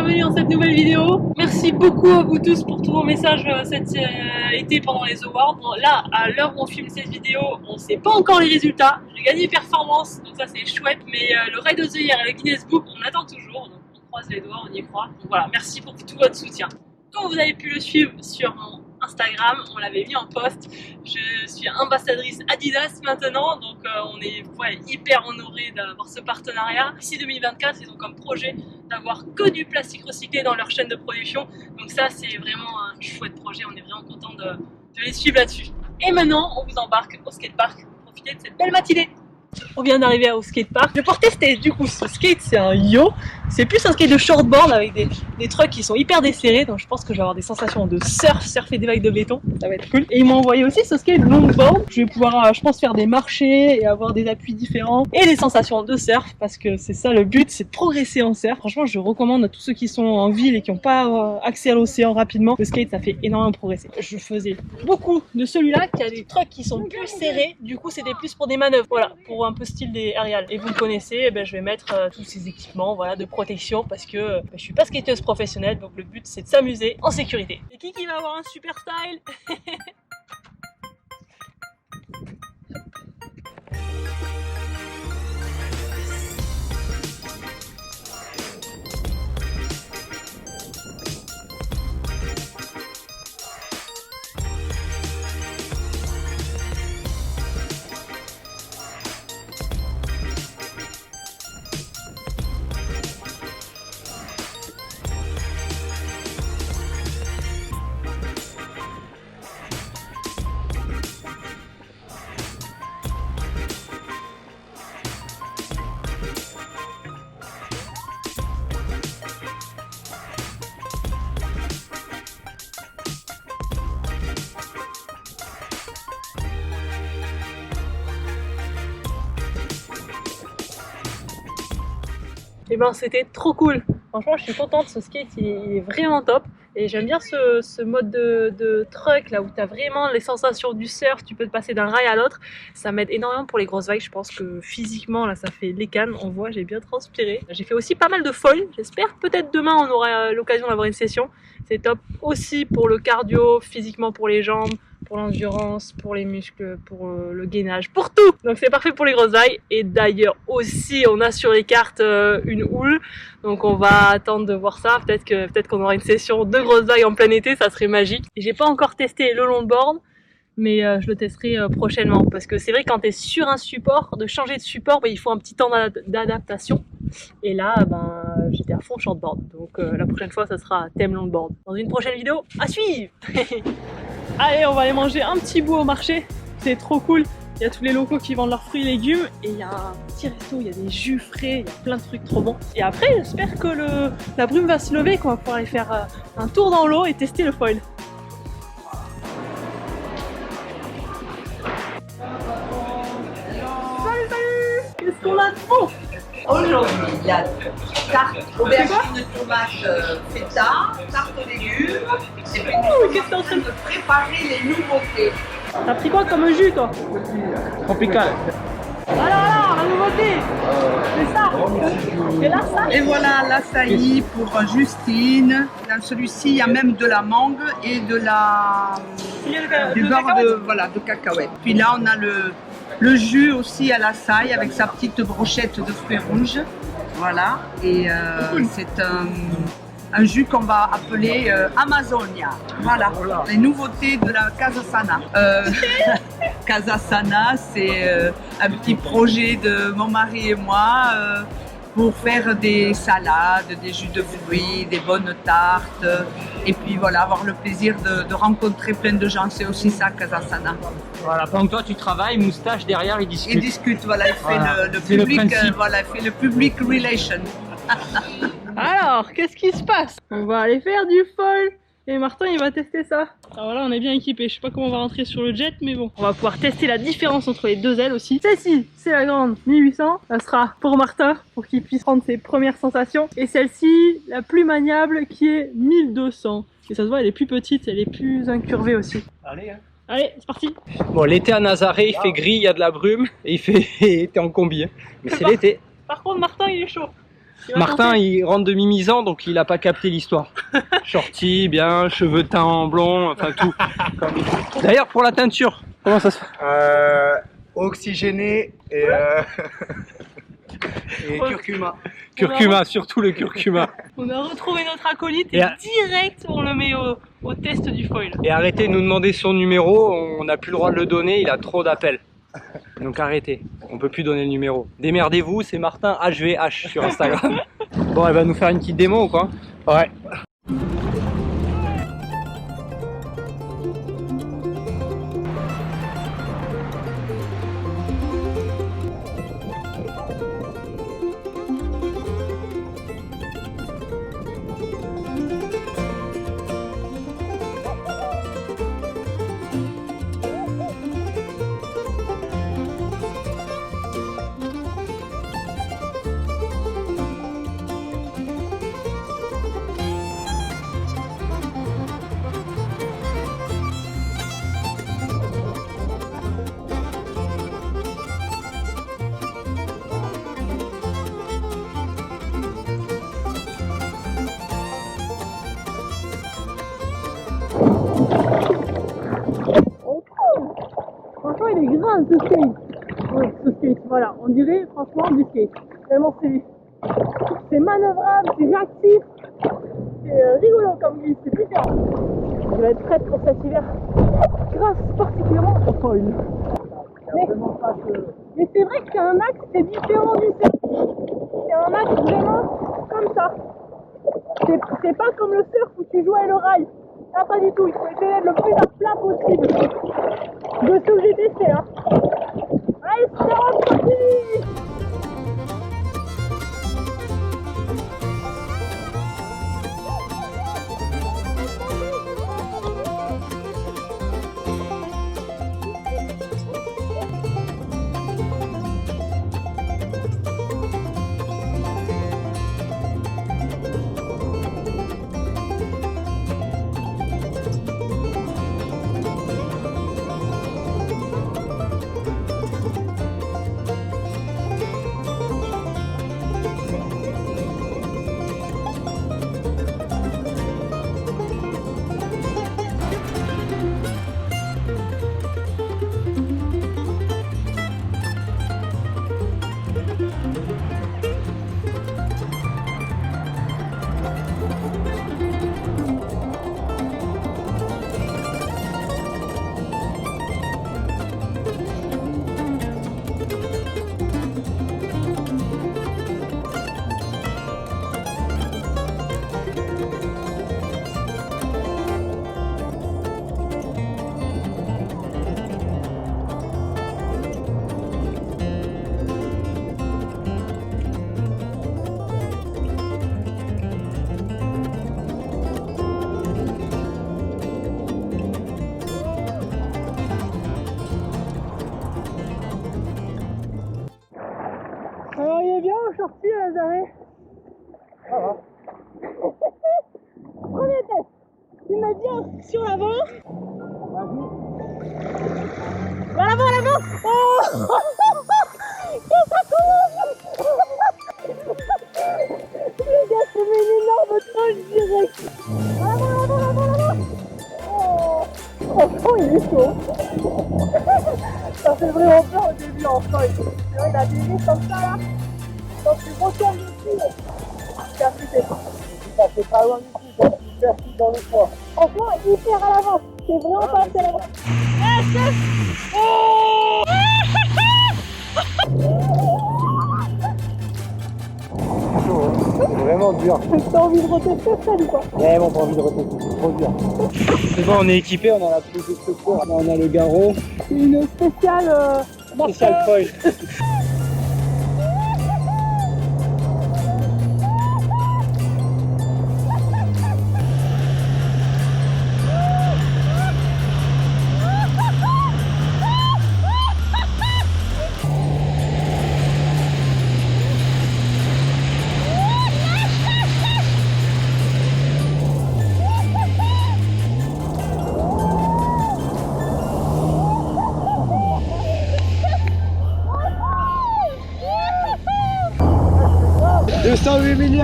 bienvenue dans cette nouvelle vidéo. Merci beaucoup à vous tous pour tous vos messages cet été pendant les awards. Bon, là, à l'heure où on filme cette vidéo, on ne sait pas encore les résultats. J'ai gagné performance, donc ça c'est chouette, mais le Raid of the Year et le Guinness Book, on attend toujours, donc on croise les doigts, on y croit. Donc voilà, merci pour tout votre soutien. Comme vous avez pu le suivre sur mon Instagram, on l'avait mis en post. Je suis ambassadrice Adidas maintenant, donc on est hyper honorés d'avoir ce partenariat. D'ici 2024, ils ont comme projet d'avoir que du plastique recyclé dans leur chaîne de production. Donc ça, c'est vraiment un chouette projet. On est vraiment content de les suivre là-dessus. Et maintenant, on vous embarque au skatepark pour profiter de cette belle matinée. On vient d'arriver au skatepark. Je vais pouvoir tester du coup ce skate, c'est un yo. C'est plus un skate de shortboard avec des trucks qui sont hyper desserrés. Donc je pense que je vais avoir des sensations de surfer des vagues de béton. Ça va être cool. Et ils m'ont envoyé aussi ce skate longboard. Je vais pouvoir, je pense, faire des marchés et avoir des appuis différents. Et des sensations de surf parce que c'est ça le but, c'est de progresser en surf. Franchement, je recommande à tous ceux qui sont en ville et qui n'ont pas accès à l'océan rapidement. Le skate, ça fait énormément progresser. Je faisais beaucoup de celui-là qui a des trucks qui sont plus serrés. Du coup, c'était plus pour des manœuvres. Voilà, pour un peu style des aériales. Et vous me connaissez, je vais mettre tous ces équipements de protection parce que je suis pas skateuse professionnelle, donc le but c'est de s'amuser en sécurité. Et qui va avoir un super style? Et ben c'était trop cool. Franchement, je suis contente, ce skate il est vraiment top. Et j'aime bien ce mode de truck là où tu as vraiment les sensations du surf, tu peux te passer d'un rail à l'autre. Ça m'aide énormément pour les grosses vagues. Je pense que physiquement là ça fait les cannes, on voit, j'ai bien transpiré. J'ai fait aussi pas mal de foils. J'espère peut-être demain on aura l'occasion d'avoir une session. C'est top aussi pour le cardio, physiquement pour les jambes, pour l'endurance, pour les muscles, pour le gainage, pour tout. Donc c'est parfait pour les grosses vagues. Et d'ailleurs aussi on a sur les cartes une houle, donc on va attendre de voir ça. Peut-être qu'on aura une session de grosses vagues en plein été, ça serait magique. Et j'ai pas encore testé le longboard, mais je le testerai prochainement parce que c'est vrai que quand tu es sur un support, de changer de support, il faut un petit temps d'adaptation. Et là, j'étais à fond shortboard, donc la prochaine fois, ça sera thème longboard. Dans une prochaine vidéo, à suivre. Allez, on va aller manger un petit bout au marché, c'est trop cool. Il y a tous les locaux qui vendent leurs fruits et légumes et il y a un petit resto, il y a des jus frais, il y a plein de trucs trop bons. Et après, j'espère que la brume va se lever, qu'on va pouvoir aller faire un tour dans l'eau et tester le foil. Salut! Qu'est-ce qu'on a de bon? Aujourd'hui, il y a tarte aubergine de tomate feta, tarte aux légumes. Et puis, nous sommes en train de préparer les nouveautés. T'as pris quoi comme jus, toi? Tropical. Alors, la nouveauté! C'est ça! C'est là, ça? Et voilà l'açaï pour Justine. Dans celui-ci, il y a même de la mangue et du beurre de cacahuète. Puis là, on a le jus aussi à l'açaï avec sa petite brochette de fruits rouges. Voilà. Et c'est un jus qu'on va appeler Amazonia. Voilà. Les nouveautés de la Casa Sana. Casa Sana, c'est un petit projet de mon mari et moi pour faire des salades, des jus de fruits, des bonnes tartes. Et puis voilà, avoir le plaisir de rencontrer plein de gens. C'est aussi ça, Casa Sana. Voilà, pendant que toi tu travailles, moustache derrière, il discute. Il discute, voilà, il fait le public, voilà, il fait le public relation. Alors, qu'est-ce qui se passe? On va aller faire du foil et Martin il va tester ça. Alors là on est bien équipé, je sais pas comment on va rentrer sur le jet mais bon. On va pouvoir tester la différence entre les deux ailes aussi. Celle-ci c'est la grande 1800, ça sera pour Martin pour qu'il puisse prendre ses premières sensations. Et celle-ci, la plus maniable qui est 1200. Et ça se voit elle est plus petite, elle est plus incurvée aussi. Allez, hein. Allez, c'est parti. Bon, l'été à Nazaré, il fait gris, il y a de la brume et il fait t'es en combi, hein. Mais c'est l'été. Par contre Martin il est chaud. Martin, il rentre de Mimizan, donc il a pas capté l'histoire. Shorty, bien, cheveux teints en blond, enfin tout. D'ailleurs, pour la teinture, comment ça se fait? Oxygéné et, et curcuma. Curcuma, surtout le curcuma. On a retrouvé notre acolyte Et et direct on le met au test du foil. Et arrêtez de nous demander son numéro, on n'a plus le droit de le donner, il a trop d'appels. Donc arrêtez, on peut plus donner le numéro. Démerdez-vous, c'est Martin HVH sur Instagram. Bon, elle va nous faire une petite démo ou quoi? Ouais. Franchement, il est grave ce skate. Ouais, ce skate, voilà. On dirait franchement du skate. Tellement c'est manœuvrable, c'est réactif. C'est rigolo comme glisse, c'est différent. Je vais être prête pour cet hiver. Grâce particulièrement au foil. Mais c'est vrai que c'est un axe qui est différent du surf. C'est un axe vraiment comme ça. C'est pas comme le surf où tu jouais le rail. Là, pas du tout. Il faut essayer d'être le plus à plat possible. De ce que j'ai testé, hein. Allez, c'est parti! Alors il est bien au shorty Lazare. Ça va. Premier test. Tu mets bien sur l'avant. À l'avant, à l'avant. Oh et ça commence. Le gars se met une énorme troche direct. À l'avant, à l'avant, à l'avant, à l'avant. Oh franchement il est chaud. Ça fait vraiment peur au début en feuille. C'est vrai, il a des lignes comme ça là. Quand tu retournes dessus, c'est affûté. Ça fait pas loin du tout, ça fait perfide dans le poids. Franchement, hyper à l'avant. C'est vraiment pas assez à l'avant. C'est vraiment dur. T'as envie de retester ça ou quoi? Vraiment pas envie de retester, c'est trop dur. C'est bon, on est équipé, on a la prise de secours, on a le garrot. C'est une spéciale Spécial foil.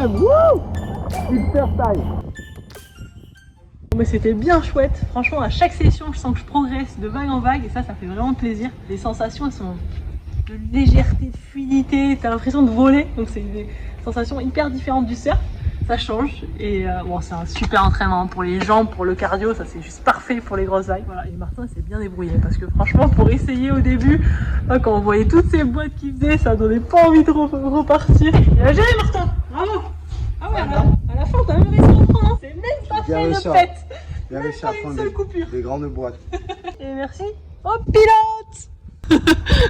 même. Wouh! Super taille. Mais c'était bien chouette, franchement à chaque session je sens que je progresse de vague en vague et ça fait vraiment plaisir. Les sensations elles sont de légèreté, de fluidité, t'as l'impression de voler, donc c'est des sensations hyper différentes du surf, ça change et bon c'est un super entraînement pour les jambes, pour le cardio, ça c'est juste parfait pour les grosses vagues. Voilà, et Martin s'est bien débrouillé parce que franchement pour essayer au début, quand on voyait toutes ces boîtes qu'il faisait, ça donnait pas envie de repartir. Il a géré Martin, bravo! Ah ouais, à la fin t'as même réussi à prendre, c'est même pas fait de pète! Bien Même réussi pas à une prendre seule coupure. des grandes boîtes. Et merci au pilote.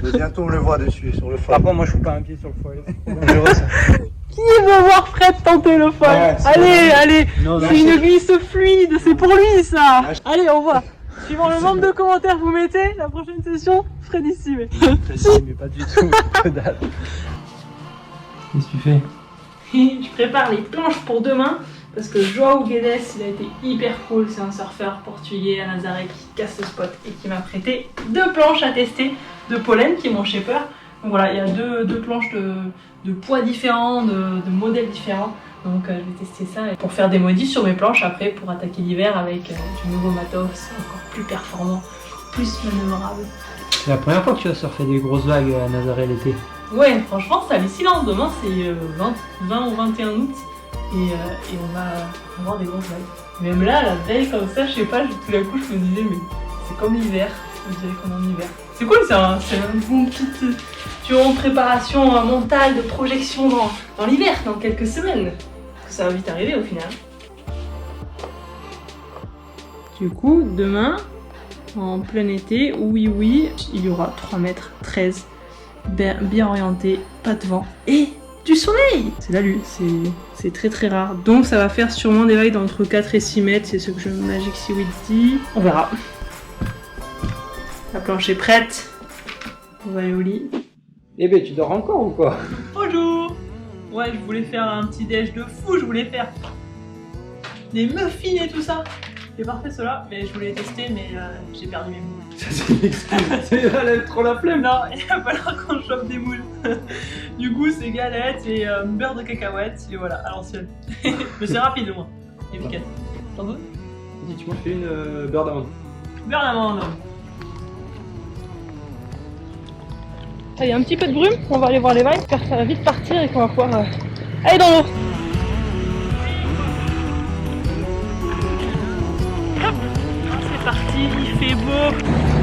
Mais bientôt on le voit dessus, sur le Par foil. contre, moi je fous pas un pied sur le foil. C'est dangereux ça. Qui veut voir Fred tenter le foil? Ouais, allez, allez, Non, non, c'est une glisse fluide, c'est pour lui ça. Allez, on voit. Suivant le nombre de commentaires que vous mettez, la prochaine session, Fred ici. Mais... Précis, mais pas du tout. Que dalle. Qu'est-ce que tu fais? Je prépare les planches pour demain parce que João Guedes, il a été hyper cool. C'est un surfeur portugais à Nazaré qui casse le spot et qui m'a prêté 2 planches à tester de Pollen qui est mon shaper. Donc voilà, il y a deux planches de poids différents, de modèles différents. Donc je vais tester ça pour faire des modifs sur mes planches après pour attaquer l'hiver avec du nouveau matos encore plus performant, plus manœuvrable. C'est la première fois que tu vas surfer des grosses vagues à Nazaré l'été. Ouais, franchement c'est hallucinant. Demain c'est 20 ou 21 août et on va avoir des grosses vagues. Même là, la veille comme ça, je sais pas, tout d'un coup je me disais mais c'est comme l'hiver, on dirait comme en hiver. C'est cool, c'est un bon petit préparation mentale de projection dans l'hiver, dans quelques semaines. Ça va vite arriver au final. Du coup, demain, en plein été, oui, il y aura 3,13 m, bien orienté, pas de vent et du soleil. C'est la lune, c'est très rare. Donc ça va faire sûrement des vagues d'entre 4 et 6 mètres, c'est ce que Magic Seaweed dit. On verra. La planche est prête. On va aller au lit. Eh ben, tu dors encore ou quoi? Bonjour. Ouais, je voulais faire un petit déj de fou, je voulais faire des muffins et tout ça. C'est parfait cela, mais je voulais tester, mais j'ai perdu mes moules. Ça c'est une excuse, elle a trop la flemme. Non, il va falloir qu'on chope des moules. Du coup, c'est galettes et beurre de cacahuètes, et voilà, à l'ancienne. Mais c'est rapide au moins, efficace. T'en veux? Dis, tu m'en fais une beurre d'amande. Beurre d'amande. Il y a un petit peu de brume, on va aller voir les vagues, car ça va vite partir et qu'on va pouvoir aller dans l'eau. C'est parti, il fait beau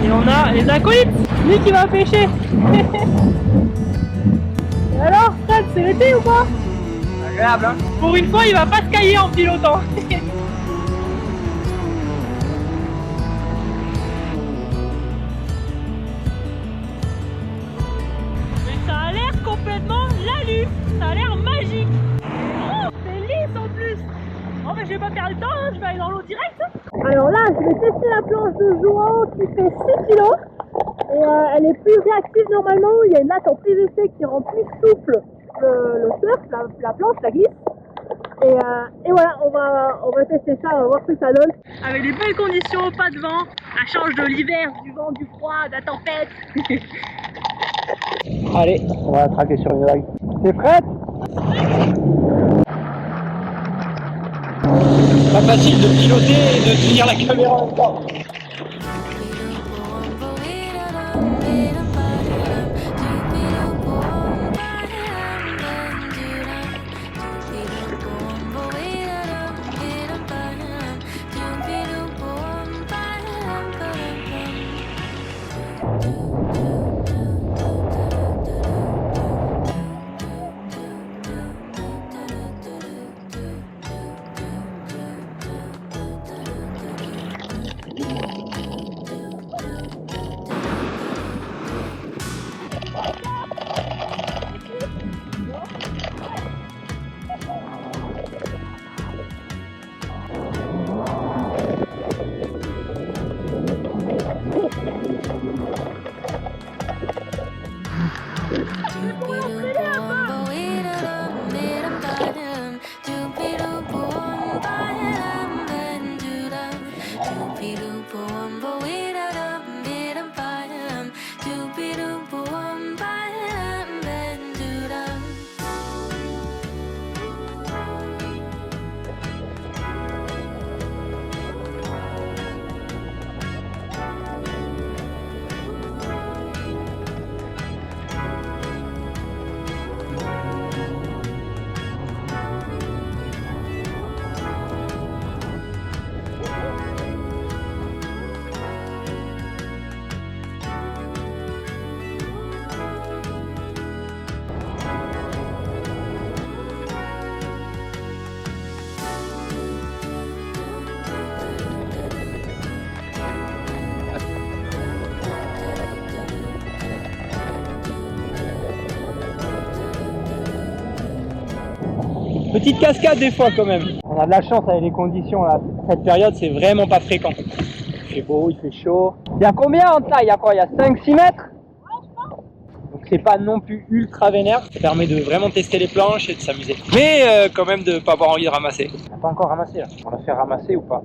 et on a les acolytes, lui qui va pêcher. Et alors Fred, c'est l'été ou pas? Agréable hein? Pour une fois, il va pas se cailler en pilotant. Ça a l'air complètement lalu, ça a l'air magique. Oh, c'est lisse en plus. Oh mais je vais pas perdre le temps, hein. Je vais aller dans l'eau direct. Alors là, je vais tester la planche de João qui fait 6 kg. Et elle est plus réactive normalement, il y a une latte en PVC qui rend plus souple le surf, la planche, la glisse. Et voilà, on va tester ça, on va voir ce que ça donne. Avec des belles conditions, pas de vent, ça change de l'hiver, du vent, du froid, de la tempête. Allez, on va traquer sur une vague. T'es prête? Pas facile de piloter et de tenir la caméra en même temps. Petite cascade des fois quand même. On a de la chance avec les conditions là. Cette période c'est vraiment pas fréquent. Il fait beau, il fait chaud. Il y a combien en taille? Il y a quoi? Il y a 5-6 mètres? Donc c'est pas non plus ultra vénère. Ça permet de vraiment tester les planches et de s'amuser. Mais quand même de pas avoir envie de ramasser. On n'a pas encore ramassé là. On l'a fait ramasser ou pas?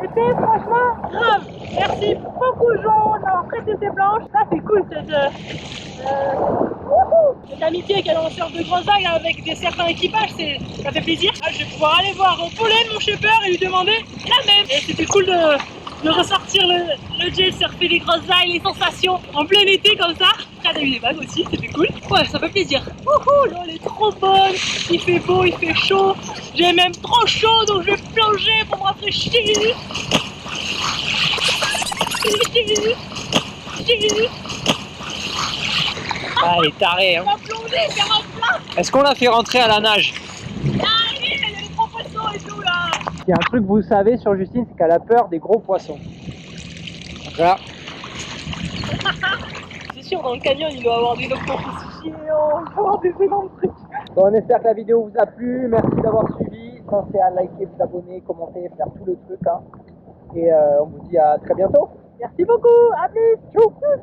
C'était franchement grave. Merci beaucoup Jean d'avoir prêté ces planches. Ça c'est cool cette amitié qu'il y a dans le surf de grosses vagues avec certains équipages, ça fait plaisir. Je vais pouvoir aller voir Pauline, mon shipper, et lui demander la même. Et c'était cool de ressortir le jet, surfer les grosses vagues, les sensations en plein été comme ça. Après, on a eu des vagues aussi, c'était cool. Ouais, ça fait plaisir. L'eau elle est trop bonne, il fait beau, il fait chaud. J'ai même trop chaud donc je vais plonger pour me rafraîchir. Ah, elle est tarée, hein. Est-ce qu'on l'a fait rentrer à la nage? Il y a les gros poissons et tout là. Il y a un truc que vous savez sur Justine, c'est qu'elle a peur des gros poissons. Donc là. C'est sûr, dans le canyon, il doit y avoir des octopus géants, il doit y avoir des énormes trucs. Bon, on espère que la vidéo vous a plu. Merci d'avoir suivi. Pensez à liker, vous abonner, commenter, faire tout le truc. Hein. Et on vous dit à très bientôt. Merci beaucoup, à plus. Tchou.